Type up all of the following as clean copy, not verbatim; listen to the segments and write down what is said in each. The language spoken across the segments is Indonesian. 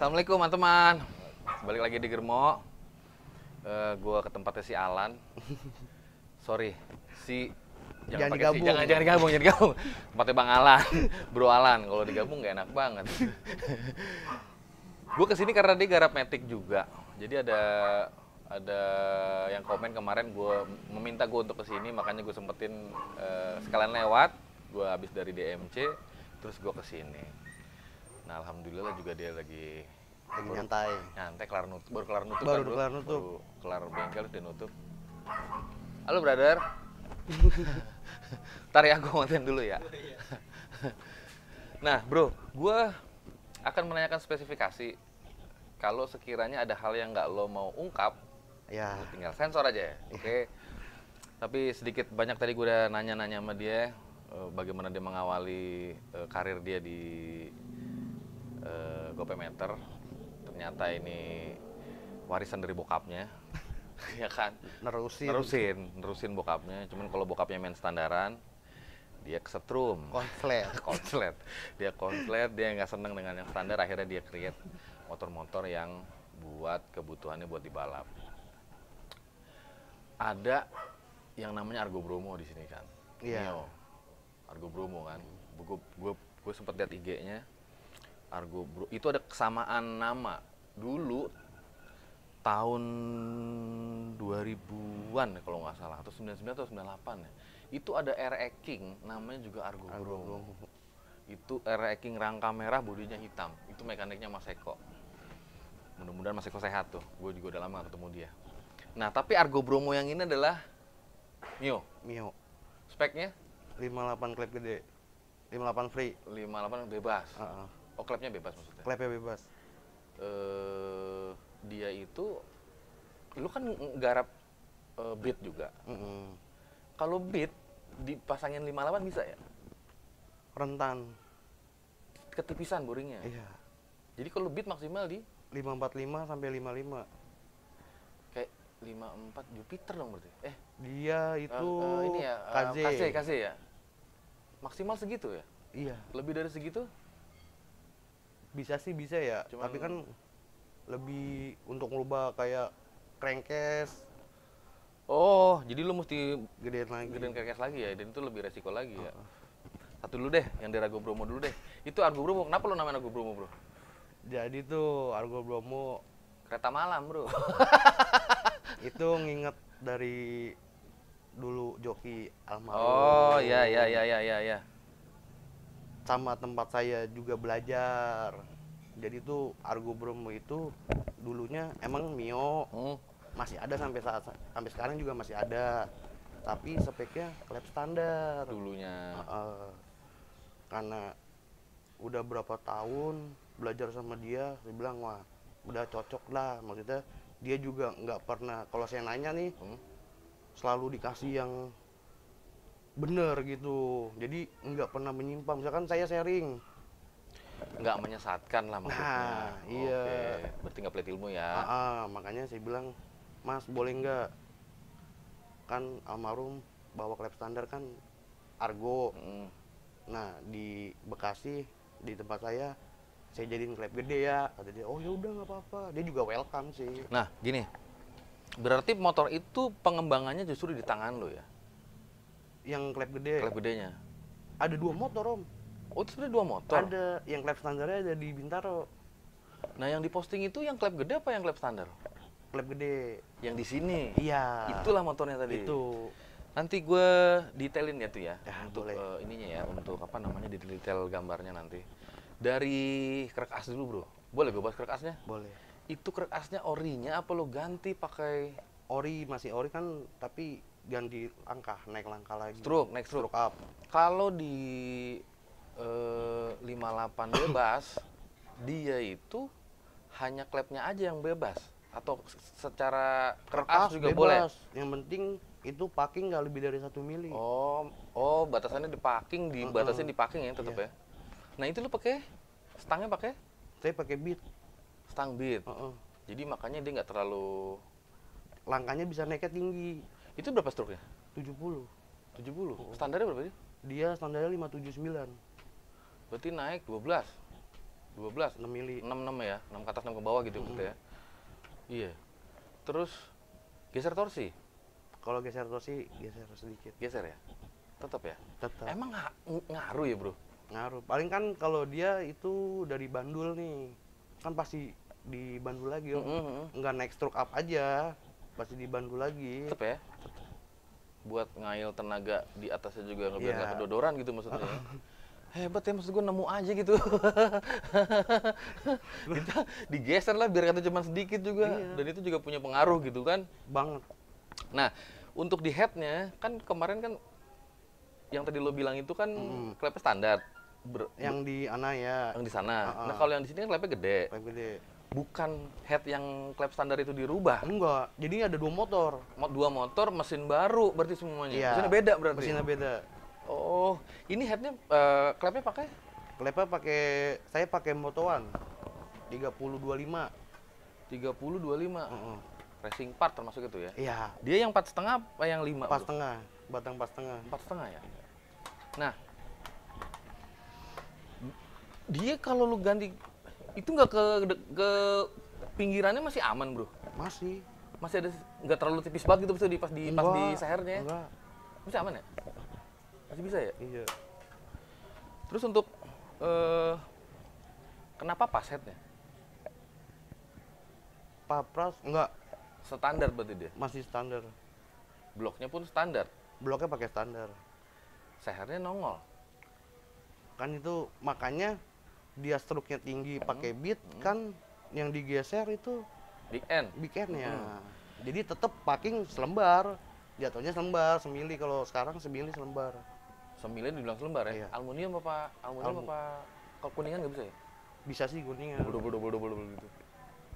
Assalamualaikum teman-teman. Balik lagi di Germo. Gua ke tempatnya si Alan. Sorry, Jangan pakai digabung. jangan digabung. Tempatnya Bang Alan, Bro Alan. Kalau digabung nggak enak banget. Gue kesini karena dia garap metik juga. Jadi ada yang komen kemarin gue meminta gue untuk kesini, makanya gue sempetin sekalian lewat. Gue habis dari DMC, terus gue kesini. Nah alhamdulillah juga dia lagi Nyantai. baru kelar nutup Baru kan, bro? kelar nutup. Baru kelar bengkel dia nutup. Halo brother. Ntar ya gue matiin dulu ya. Nah bro, gue akan menanyakan spesifikasi. Kalau sekiranya ada hal yang nggak lo mau ungkap, Ya. lo tinggal sensor aja ya, oke? Tapi sedikit banyak tadi gue udah nanya-nanya sama dia bagaimana dia mengawali karir dia di GoPayMeter. Ternyata ini warisan dari bokapnya, ya kan? Nerusin bokapnya. Cuman kalau bokapnya main standaran, dia kesetrum. Konslet. Dia konslet, dia nggak seneng dengan yang standar. Akhirnya dia create motor-motor yang buat kebutuhannya buat dibalap. Ada yang namanya Argo Bromo di sini kan. Iya. Mio. Argo Bromo kan. Gue sempat lihat IG-nya. Argo Bro itu ada kesamaan nama. Dulu tahun 2000-an kalau nggak salah, atau 99 atau 98 ya. Itu ada RE King namanya juga Argo Bromo. Itu RE King rangka merah, bodinya hitam. Itu mekaniknya Mas Eko. Mudah-mudahan Mas Eko sehat tuh. Gue juga udah lama gak ketemu dia. Nah, tapi Argo Bromo yang ini adalah Mio. Speknya 58 klep gede. 58 free. 58 bebas. Oh, klepnya bebas maksudnya? Klepnya bebas. Dia itu, lu kan garap beat juga. Kalau beat dipasangin 58 bisa ya? Rentan. Ketipisan boringnya. Iya. Jadi kalau beat maksimal di 545 sampai 55. kayak 54 Jupiter dong berarti. Dia itu ini ya, KZ ya. Maksimal segitu ya? Iya. Lebih dari segitu? Bisa sih bisa ya. Tapi kan lebih untuk merubah kayak crankcase. Oh, jadi lu mesti Gedein crankcase lagi ya, dan itu lebih resiko lagi ya. Satu dulu deh, yang dari Argo Bromo dulu deh. Itu Argo Bromo, kenapa lu namain Argo Bromo, bro? Jadi tuh Argo Bromo Kereta malam, bro. itu nginget dari dulu joki almarhum. Oh, iya. Sama tempat saya juga belajar. Jadi tuh Argo Bromo itu dulunya emang Mio. Masih ada sampai sekarang juga masih ada. Tapi speknya klep standar Dulunya. Karena udah berapa tahun belajar sama dia, saya bilang wah udah cocok lah. Maksudnya dia juga nggak pernah, kalau saya nanya nih selalu dikasih yang bener gitu. Jadi nggak pernah menyimpang. Misalkan saya sharing, Nggak menyesatkan lah maksudnya. Nah, iya. Oke, berarti nggak pelit ilmu ya. Makanya saya bilang, Mas boleh nggak? Kan almarhum bawa klep standar kan Argo. Nah di Bekasi di tempat saya jadiin klep gede ya. Kata dia, oh ya udah nggak apa-apa. Dia juga welcome sih. Nah, gini. Berarti motor itu pengembangannya justru di tangan lo ya? Yang klep gede. Klep gedenya. Ada 2 motor om. Oh, itu sebenarnya 2 motor. Ada yang klep standarnya ada di Bintaro. Nah, yang diposting itu yang klep gede apa yang klep standar? Klep gede. Yang di sini. Iya. Itulah motornya tadi. Itu. Nanti gue detailin ya tuh ya, untuk boleh. ininya ya, untuk apa namanya, di detail gambarnya nanti. Dari krek as dulu, bro. Boleh gue bahas krek asnya? Boleh. Itu krek asnya orinya apa lo ganti pakai Ori, masih ori kan, tapi ganti langkah, naik langkah lagi. naik stroke up. Kalau di 58 bebas, dia itu hanya klepnya aja yang bebas atau secara krek as juga bebas. boleh? Yang penting itu packing nggak lebih dari 1 mili. Oh, batasannya di packing, dibatasin di packing ya tetap ya. Nah, itu lu pakai stangnya pakai? Saya pakai beat. Stang beat. Jadi makanya dia nggak terlalu, langkahnya bisa naiknya tinggi. Itu berapa stroke-nya? 70. 70. Standarnya berapa sih? Dia standarnya 579. Berarti naik 12. 12 6 mili. 6 ya, 6 ke atas 6 ke bawah gitu maksudnya ya. Iya. Terus geser torsi. Kalau geser torsi geser sedikit. Geser ya? Tetap ya? Tetap. Emang ngaruh ya, Bro? Ngaruh. Paling kan kalau dia itu dari bandul nih. Kan pasti di bandul lagi, Om. Nggak naik stroke up aja. Pasti di bandul lagi. Tetap ya? Buat ngail tenaga di atasnya juga biar Iya. nggak kedodoran gitu maksudnya ya. Hebat ya, maksud gue nemu aja gitu. Kita digeser lah biar kata cuma sedikit juga. Iya. Dan itu juga punya pengaruh gitu kan. Banget. Nah, untuk di headnya kan kemarin kan yang tadi lo bilang itu kan klepnya standar. Yang di Anaya. Yang di sana. Nah, kalau yang di sini kan klepnya gede. Klep gede. Bukan head yang klep standar itu dirubah. Enggak. Jadi ada 2 motor. 2 motor, mesin baru berarti semuanya. Iya. Mesinnya beda berarti. Mesinnya beda. Oh, ini headnya klepnya pakai Klepnya saya pakai Moto1 3025. 3025. Racing part termasuk itu ya. Iya. Dia yang 4,5 apa yang 5? 4,5. Batang 4,5. 4,5 ya. Nah, dia kalau lu ganti itu nggak ke pinggirannya masih aman, Bro? Masih Masih ada, nggak terlalu tipis banget gitu pas di sehernya. Enggak. Masih aman ya? Masih bisa ya? Iya. Terus untuk kenapa pas headnya? Papras enggak, Standar berarti dia. masih standar. Bloknya pun standar. Bloknya pakai standar. Sehernya nongol. Kan itu makanya dia stroke-nya tinggi pakai beat kan yang digeser itu Big end. big end-nya. Jadi tetap packing selembar. Jatuhnya selembar, semili kalau sekarang semili selembar. Sembilan dibilang selembar ya? Iya. Aluminium apa kuningan nggak bisa ya? Bisa sih kuningan. Double gitu.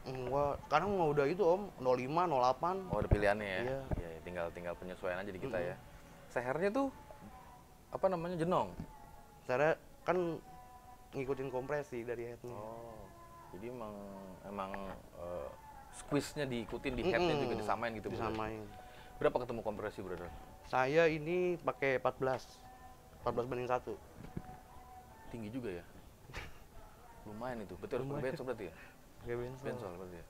Enggak, sekarang mau udah itu Om, 05, 08. Oh, ada pilihannya ya? Iya. Iya, tinggal penyesuaian aja di kita ya. Sehernya tuh apa namanya, jenong? Saya kan ngikutin kompresi dari headnya. Oh, jadi emang squeeze-nya diikutin, di headnya juga disamain gitu, Bro? Disamain. Berapa ketemu kompresi, Brother? Saya ini pakai 14/1. Tinggi juga ya? Lumayan itu, berarti harus berbensol berarti ya? Pakai bensol. Bensol berarti ya?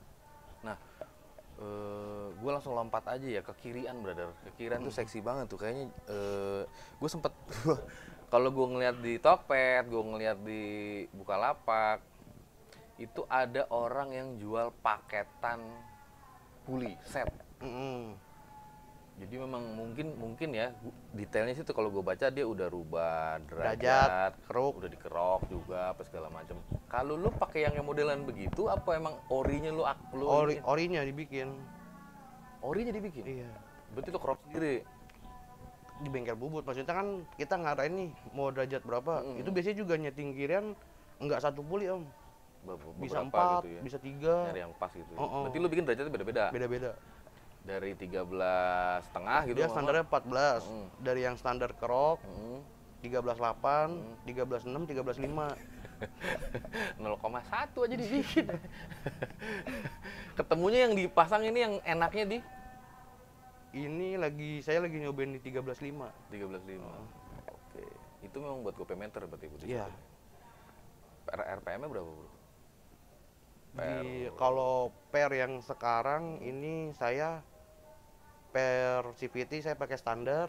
Nah, gue langsung lompat aja ya ke kirian, Brother. Ke kirian tuh seksi banget tuh, kayaknya gue sempet kalau gue ngeliat di Tokped, gue ngeliat di Bukalapak, itu ada orang yang jual paketan puli set. Jadi memang mungkin ya detailnya sih tuh kalau gue baca dia udah rubah derajat, keruk, udah dikerok juga apa segala macam. Kalau lu pakai yang modelan begitu apa emang orinya orinya dibikin. Orinya dibikin? Iya. Berarti lu kerok sendiri. Di bengkel bubut maksudnya kan kita ngarahin nih mau derajat berapa. Itu biasanya juga nyeting kirian enggak 1 puli Om. Bisa 4, gitu ya? bisa 3. Nyari yang pas gitu. Berarti lu bikin derajatnya beda-beda. Beda-beda. Dari 13,5 gitu. Dia standarnya 14. Dari yang standar kerok 13,8, 13,6, 13,5. 0,1 aja dibikin. Ketemunya yang dipasang ini yang enaknya di Ini saya lagi nyobain di 13,5. 13,5. Oke. Itu memang buat gope meter berarti Bu. Iya. RPM-nya berapa, Bro? Kalau per yang sekarang ini saya per CVT saya pakai standar.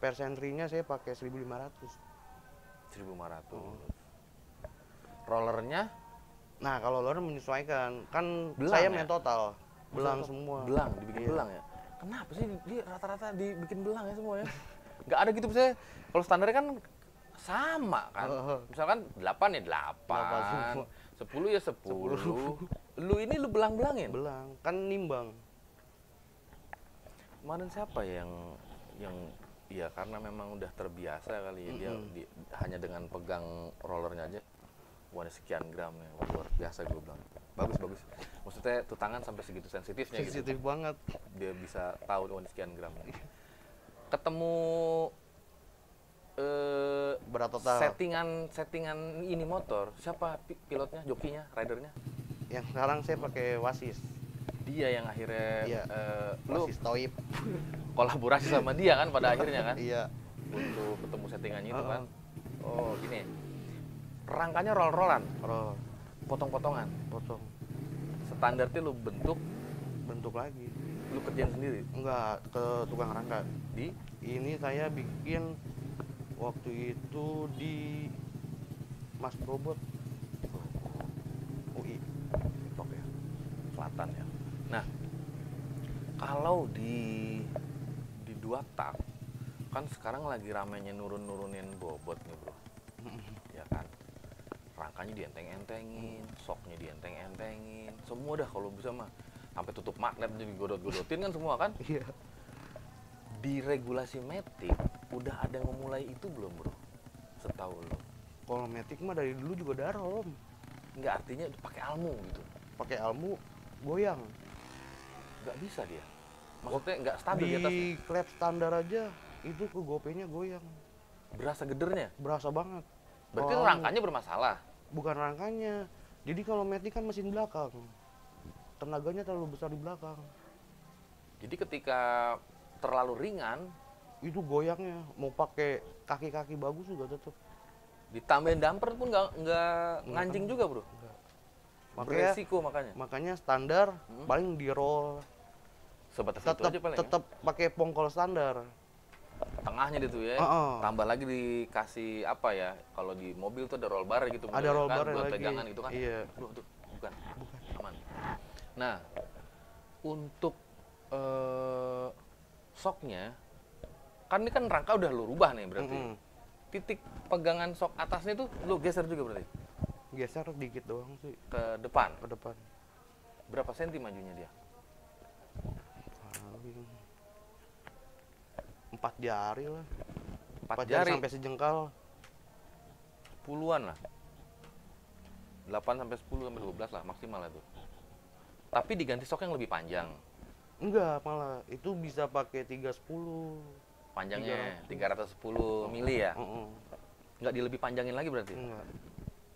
Per sentrinya saya pakai 1.500. 1.500. Rollernya? Nah, kalau roller menyesuaikan. Kan Belang saya ya? main total. Belang semua. Belang, dibikin belang ya? Kenapa sih dia rata-rata dibikin belang ya semua ya? Nggak ada gitu misalnya, kalau standarnya kan sama kan? Misalkan 8 ya 8, 10 ya 10. Lu ini lu belang-belangin? Belang, kan nimbang. Kemarin siapa yang ya karena memang udah terbiasa kali ya, dia hanya dengan pegang rollernya aja wah sekian gram ya, luar biasa gue bilang. Bagus. Maksudnya tuh tangan sampai segitu sensitifnya gitu. Sensitif banget. Dia bisa tahu wah sekian gram. Ketemu berat total. Settingan ini motor, siapa pilotnya, jokinya, ridernya? Yang sekarang saya pakai Wasis. Dia yang akhirnya lu Wasis Toib. kolaborasi sama dia kan pada akhirnya kan? Iya. Untuk ketemu settingannya itu kan. Oh, gini. Rangkanya roll-rollan. potong-potongan. potong Standarnya lu bentuk lagi. lu kerjain sendiri Enggak, ke tukang rangka. di Ini saya bikin waktu itu di Mas Robot UI. Depok ya, selatan ya. Nah, kalau di dua tak kan sekarang lagi ramenya nurunin bobot nih bro, ya kan? Rangkanya dienteng-entengin, soknya dienteng-entengin, semua dah kalau bisa mah sampai tutup magnet jadi godot-godotin kan semua kan? Iya. Di regulasi Matic udah ada yang memulai itu belum bro? Setahu lo? Kalau Matic mah dari dulu juga ada Om. Nggak, artinya pakai almu gitu. Pakai almu goyang. Nggak bisa dia. Maksudnya nggak stabil di Di atasnya. klep standar aja itu ke gopenya goyang. Berasa gedernya. Berasa banget. Berarti Kalau rangkanya bermasalah. bukan rangkanya. Jadi kalau Matic kan mesin belakang. Tenaganya terlalu besar di belakang. Jadi ketika terlalu ringan, Itu goyangnya mau pakai kaki-kaki bagus juga tetap. ditambahin damper pun nggak ngancing juga bro. Enggak. Beresiko makanya. Makanya standar paling di roll. Sebatas itu Tetap aja paling ya. tetap pakai pongkol standar. Tengahnya itu ya. Tambah lagi dikasih apa ya? Kalau di mobil tuh ada roll bar gitu. Ada roll kan, bar buat lagi. pegangan itu kan. Iya. Aduh, bukan. Aman. Nah, untuk soknya, kan ini kan rangka udah lu rubah nih berarti. Titik pegangan sok atasnya tuh lu geser juga berarti Geser dikit doang sih ke depan. ke depan. Berapa senti majunya dia? Paling 4 jari lah. 4 jari jari sampai sejengkal. 10-an lah. 8 sampai 10 sampai 12 lah maksimal itu. Tapi diganti sok yang lebih panjang. Enggak, malah itu bisa pakai 310. Panjangnya 310 mili ya. Nggak lebih panjangin lagi berarti. Enggak.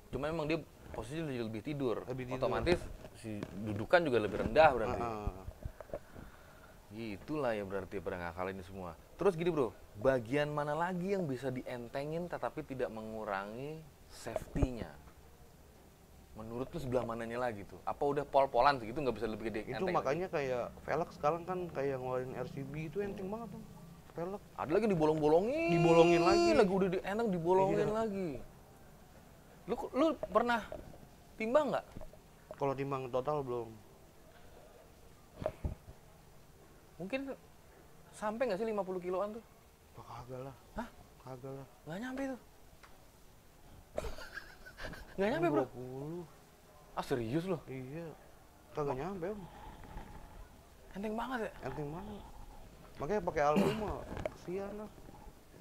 Cuma memang dia posisinya lebih tidur. Lebih tidur. Otomatis si dudukan juga lebih rendah berarti. Itulah ya berarti perangkal ini semua. Terus gini bro, bagian mana lagi yang bisa dientengin tetapi tidak mengurangi safety-nya? Menurut lu sebelah mananya lagi tuh? Apa udah pol-polan segitu nggak bisa lebih gede? Itu makanya kayak velg sekarang kan kayak ngeluarin RCB itu enteng banget tuh. Velg. Ada lagi dibolong-bolongin. Dibolongin lagi. Lagi udah enak dibolongin lagi. Lu pernah timbang nggak? Kalau timbang total belum. Mungkin sampai nggak sih 50 kiloan tuh? Kagak lah. Hah? Kagak lah. Nggak nyampe tuh. Nggak nyampe bro? 20. Ah serius loh? Iya. Kagak nyampe Om. Enteng banget ya? Enteng banget. Makanya pakai album mah kesian lah.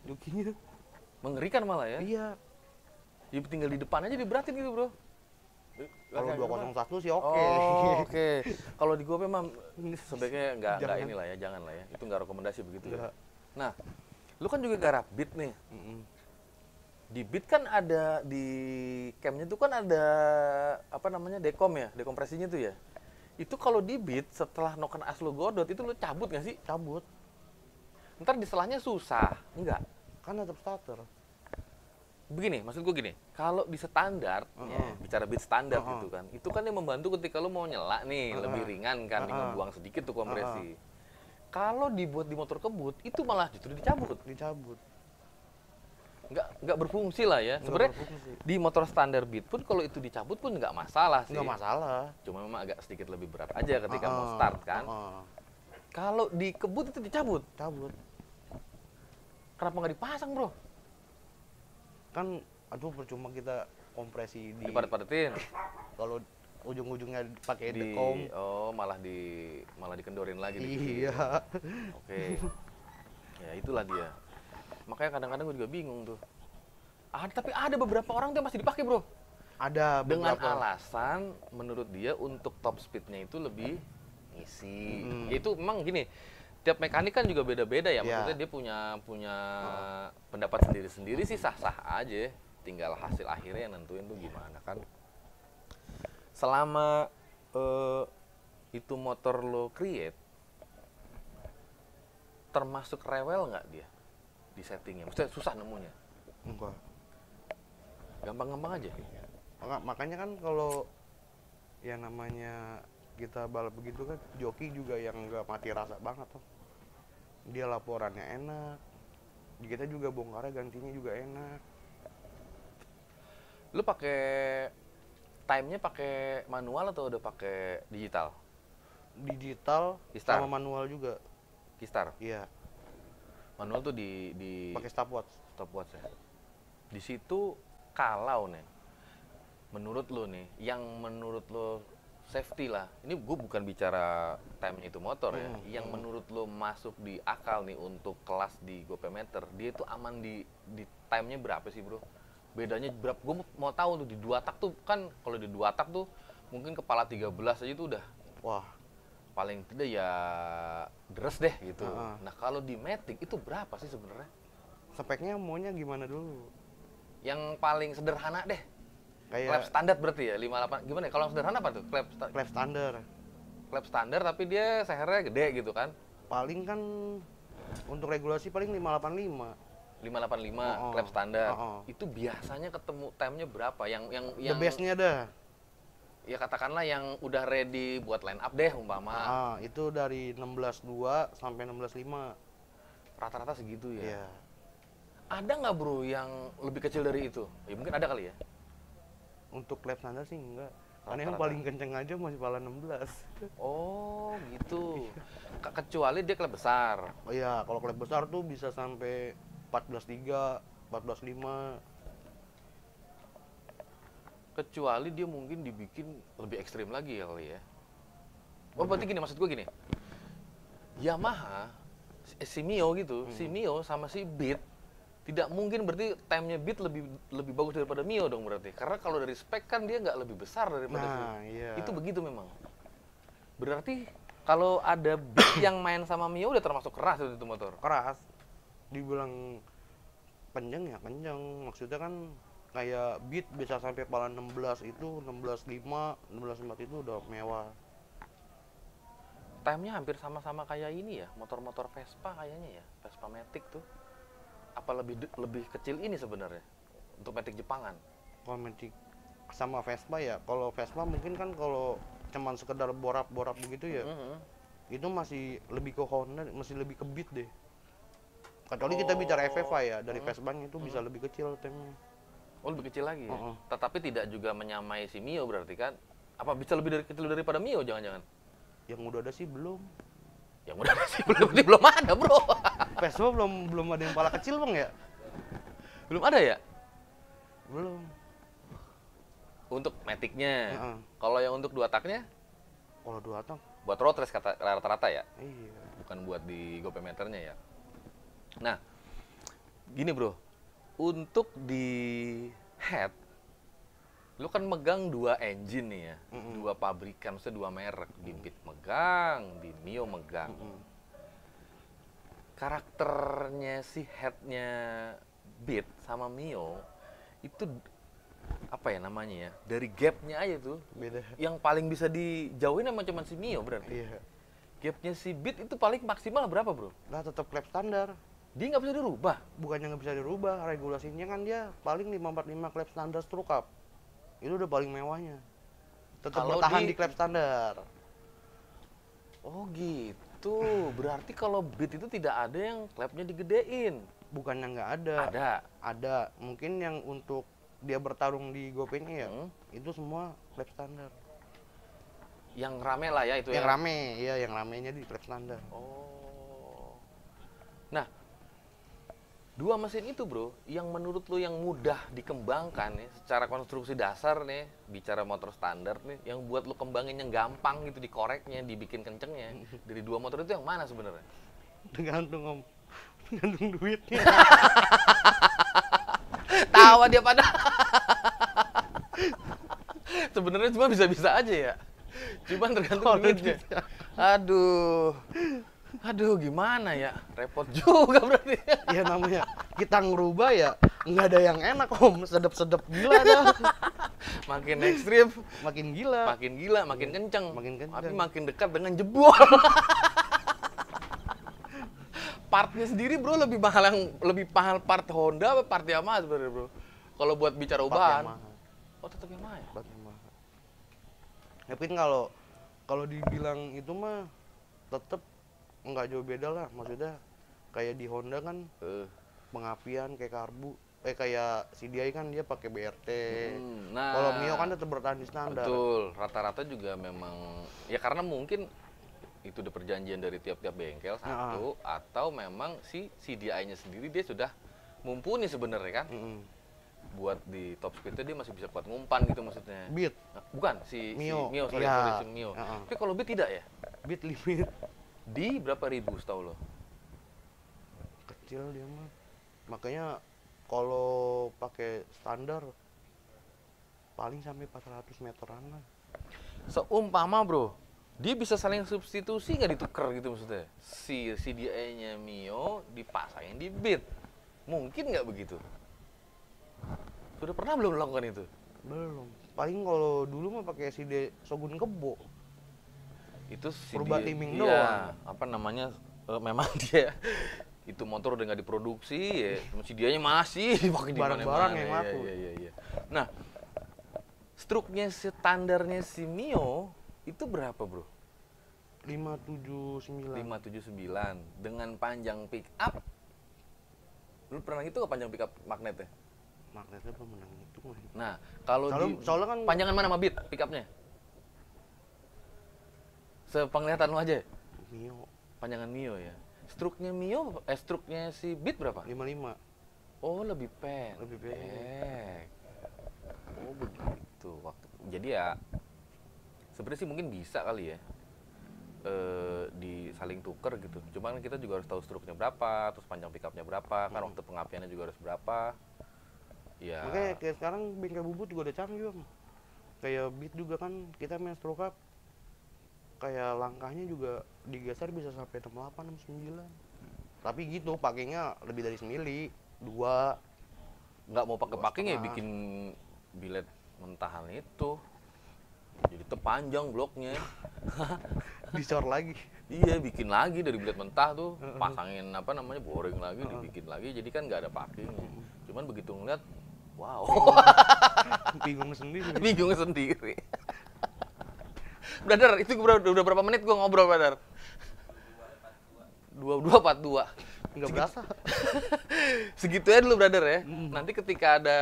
Jokinya. Mengerikan malah ya? Iya. Ya tinggal di depan aja diberatin gitu bro. Kalau 201 sih oke. Oh, oke. Kalau di gue memang sebaiknya nggak inilah ya, jangan lah ya. Itu nggak rekomendasi begitu ya. Nah, lu kan juga garap beat nih. Di beat kan ada di camnya tuh kan ada apa namanya dekom ya, dekompresinya tuh ya. Itu kalau di beat setelah noken as lu godot itu lu cabut nggak sih? Cabut. Ntar diselahnya susah, enggak? Kan tetap starter. Begini, maksud gue gini, kalau di standar, ya, bicara beat standar gitu kan, itu kan yang membantu ketika lu mau nyela nih, lebih ringan kan, ngebuang sedikit tuh kompresi. Kalau dibuat di motor kebut, itu malah justru dicabut. Dicabut. Nggak berfungsi lah ya. Sebenarnya di motor standar beat pun kalau itu dicabut pun nggak masalah sih. Nggak masalah. Cuma memang agak sedikit lebih berat aja ketika mau start kan. Kalau di kebut itu dicabut. Cabut. Kenapa nggak dipasang bro? Kan aduh percuma kita kompresi di Dipadet-padetin. kalau ujung-ujungnya pakai Di dekom. oh malah dikendorin lagi Iya. Oke. Ya itulah dia. Makanya kadang-kadang gue juga bingung tuh. Tapi ada beberapa orang tuh yang masih dipakai bro. Ada Dengan beberapa. alasan menurut dia untuk top speednya itu lebih ngisi. Ya itu memang gini. Tiap mekanik kan juga beda-beda ya. Maksudnya dia punya pendapat sendiri-sendiri sih sah-sah aja. Tinggal hasil akhirnya yang nentuin tuh gimana kan. Selama itu motor lo create, termasuk rewel nggak dia di settingnya? Maksudnya susah nemunya? Enggak. Gampang-gampang aja? Makanya kan kalau yang namanya kita balap begitu kan, joki juga yang nggak mati rasa banget tuh. Dia laporannya enak, kita juga bongkarnya gantinya juga enak. Lu pakai time-nya pakai manual atau udah pakai digital? Digital Kistar. sama manual juga. Kistar. Iya, Manual tuh di pakai stopwatch. stopwatch ya. Di situ kalau nih menurut lo nih, yang menurut lo safety lah. Ini gue bukan bicara time itu motor ya. Yang menurut lo masuk di akal nih untuk kelas di GoPayMeter, dia itu aman di time-nya berapa sih, Bro? Bedanya berapa? Gue mau tahu tuh di 2 tak tuh kan, kalau di 2 tak tuh mungkin kepala 13 aja tuh udah Wah, paling tidak ya deres deh gitu. Nah, kalau di Matic itu berapa sih sebenarnya? speknya maunya gimana dulu? Yang paling sederhana deh. Klep Kayak standar berarti ya, 58. Gimana ya? Kalau yang sederhana apa tuh? klep standar. Klep standar tapi dia sehernya gede gitu kan. Paling kan untuk regulasi paling 585. 585 klep standar. Itu biasanya ketemu time-nya berapa? The best-nya dah. Ya katakanlah yang udah ready buat line up deh umpama. Itu dari 16.2 sampai 16.5. Rata-rata segitu ya. Iya. Ada nggak, Bro, yang lebih kecil dari itu? Ya mungkin ada kali ya. Untuk klep standar sih enggak. Karena yang Rata-rata. paling kenceng aja masih pala 16. Oh, gitu. Kecuali dia klep besar. Oh iya, kalau klep besar tuh bisa sampai 14.3, 14.5. Kecuali dia mungkin dibikin lebih ekstrim lagi ya kali ya. Oh, berarti gini, maksud gue gini. Yamaha, si Mio gitu, si Mio sama si Beat tidak mungkin berarti time-nya Beat lebih bagus daripada Mio dong berarti. Karena kalau dari spek kan dia nggak lebih besar daripada Iya. Itu begitu memang. Berarti kalau ada Beat yang main sama Mio udah termasuk keras itu motor. Keras. Dibilang kenceng ya kenceng. Maksudnya kan kayak Beat bisa sampai pala 16 itu 16.5, 16.4 itu udah mewah. Time-nya hampir sama-sama kayak ini ya, motor-motor Vespa kayaknya ya, Vespa Matic tuh. Apa lebih kecil ini sebenarnya untuk Matic Jepangan? Kalau Matic sama Vespa ya, kalau Vespa mungkin kan kalau cuman sekedar borak-borak begitu ya, itu masih lebih ke Honda, masih lebih ke Beat deh. Kecuali kita bicara FFA ya, dari Vespa-nya itu bisa lebih kecil temnya. Oh, lebih kecil lagi ya? Tetapi tidak juga menyamai si Mio berarti kan? Apa bisa lebih kecil daripada Mio jangan-jangan? Yang udah ada sih belum. Yang udah sih belum ada, Bro. Vespa belum ada yang pala kecil bang ya? Belum ada ya? Belum. Untuk Matic-nya. Kalau yang untuk 2 taknya? Kalau 2 tak? Buat road race rata-rata ya? Iya. Bukan buat di GoPayMeter-nya ya? Nah, gini, Bro. Untuk di head, lu kan megang 2 engine nih ya, 2 pabrikan, maksudnya 2 merek. Di Beat megang, di Mio megang. Karakternya si headnya Beat sama Mio itu apa ya namanya ya, dari gapnya aja tuh Beda. yang paling bisa dijauhin sama cuman si Mio berarti. Iya. Gapnya si Beat itu paling maksimal berapa, Bro? Lah tetap klep standar. Dia nggak bisa dirubah. Bukannya nggak bisa dirubah, regulasinya kan dia paling 545 klep standar stroke up. Itu udah paling mewahnya. Tetap Kalau bertahan di klep standar. Oh gitu. Berarti kalau Beat itu tidak ada yang klepnya digedein. Bukannya nggak ada. Ada. Mungkin yang untuk dia bertarung di GoPay-nya ya, itu semua klep standar. Yang rame lah ya itu Yang ya. rame, iya yang ramenya di klep standar. Oh. Nah, 2 mesin itu, Bro, yang menurut lu yang mudah dikembangkan nih secara konstruksi dasar nih, bicara motor standar nih, yang buat lu kembangin yang gampang gitu dikoreknya, dibikin kencengnya, dari 2 motor itu yang mana sebenarnya? Tergantung om, tergantung duitnya. Tawa dia pada. Sebenarnya cuma bisa-bisa aja ya. Cuman tergantung duitnya. Aduh, gimana ya? Repot juga berarti. Ya namanya kita ngerubah ya, nggak ada yang enak om, sedep-sedep gila dah. Makin ekstrim, Makin gila. makin kenceng. Makin kenceng. Tapi makin dekat dengan jebol. Partnya sendiri, Bro, lebih mahal part Honda apa part Yamaha sebenarnya, Bro? Kalau buat bicara ubahan. Yamaha. Oh, tetap Yamaha ya? Part Yamaha. Tapi kalau kalau dibilang itu mah tetep nggak jauh beda lah, maksudnya kayak di Honda kan pengapian kayak karbu, kayak CDI kan dia pakai BRT. Nah, Kalau Mio kan tetap bertahan di standar. betul, rata-rata juga memang ya karena mungkin itu udah perjanjian dari tiap-tiap bengkel satu, atau memang si CDI-nya sendiri dia sudah mumpuni sebenarnya kan. Buat di top speednya dia masih bisa kuat ngumpan gitu maksudnya. Beat. Bukan si Mio. sorry, Ya. si Mio. Tapi kalau Beat tidak ya? Beat limit Di berapa ribu setahu lo? kecil dia mah. Makanya kalau pakai standar paling sampai 400 meteran lah. Seumpama bro, dia bisa saling substitusi nggak ditukar gitu maksudnya? Si CDI-nya Mio dipasangin di Beat. Mungkin nggak begitu? Sudah pernah belum melakukan itu? Belum. Paling kalau dulu mah pakai CD Shogun Kebo. Itu si Perubahan dia, timing iya, doang. apa namanya, memang dia itu motor udah nggak diproduksi ya, cuma CDI-nya masih dipakai di Barang-barang mana-mana. yang laku. Iya. Nah, struknya standarnya si Mio itu berapa bro? 579. 579 dengan panjang pick up. Lu pernah itu ke panjang pick up magnetnya? Magnetnya belum menang itu mah. Nah, kalau Soalnya kan panjangan mana sama Beat pick up-nya? Sepenglihatan lu aja. Mio Panjangan Mio ya. Struknya Mio, struknya si Beat berapa? 55. Oh, lebih pendek. Lebih pendek. Oh, begitu. Jadi ya sebenarnya sih mungkin bisa kali ya. Di saling tuker gitu. Cuman kita juga harus tahu struknya berapa, terus panjang pickupnya berapa, kan waktu pengapiannya juga harus berapa. Ya. Makanya kayak sekarang bengkel bubut juga udah canggih, Bang. Kayak Beat juga kan kita main stroke up. Kayak langkahnya juga digeser bisa sampai 68, 69. Tapi gitu pakainya lebih dari semili, 2. Nggak mau pakai packing ya bikin bilet mentahan itu. Jadi tepanjang bloknya. Dicor lagi. Iya, bikin lagi dari bilet mentah tuh, pasangin apa namanya, boring lagi, dibikin lagi, jadi kan nggak ada packingnya. Cuman begitu ngeliat, wow, Bingung sendiri. bingung sendiri. Brother, itu udah berapa menit gua ngobrol, brother? 22:42. Nggak berasa. Segitu ya dulu, brother ya. Nanti ketika ada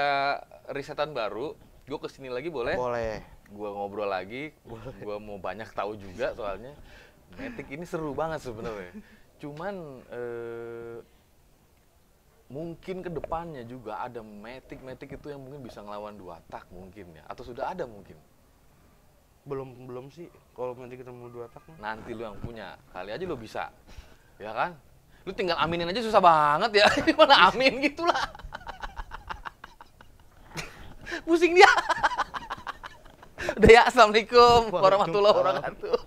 risetan baru, gua kesini lagi boleh? Boleh. Gua ngobrol lagi, gua mau banyak tahu juga soalnya. Matic ini seru banget sebenarnya. Cuman mungkin kedepannya juga ada Matic itu yang mungkin bisa ngelawan 2 tak mungkin ya, atau sudah ada mungkin. Belum sih. Kalau nanti kita mau 2 tak mah. Nanti lu yang punya, kali aja lu bisa, ya kan? Lu tinggal aminin aja susah banget ya. Gimana amin gitulah. Pusing dia. Udah ya, assalamualaikum warahmatullahi wabarakatuh.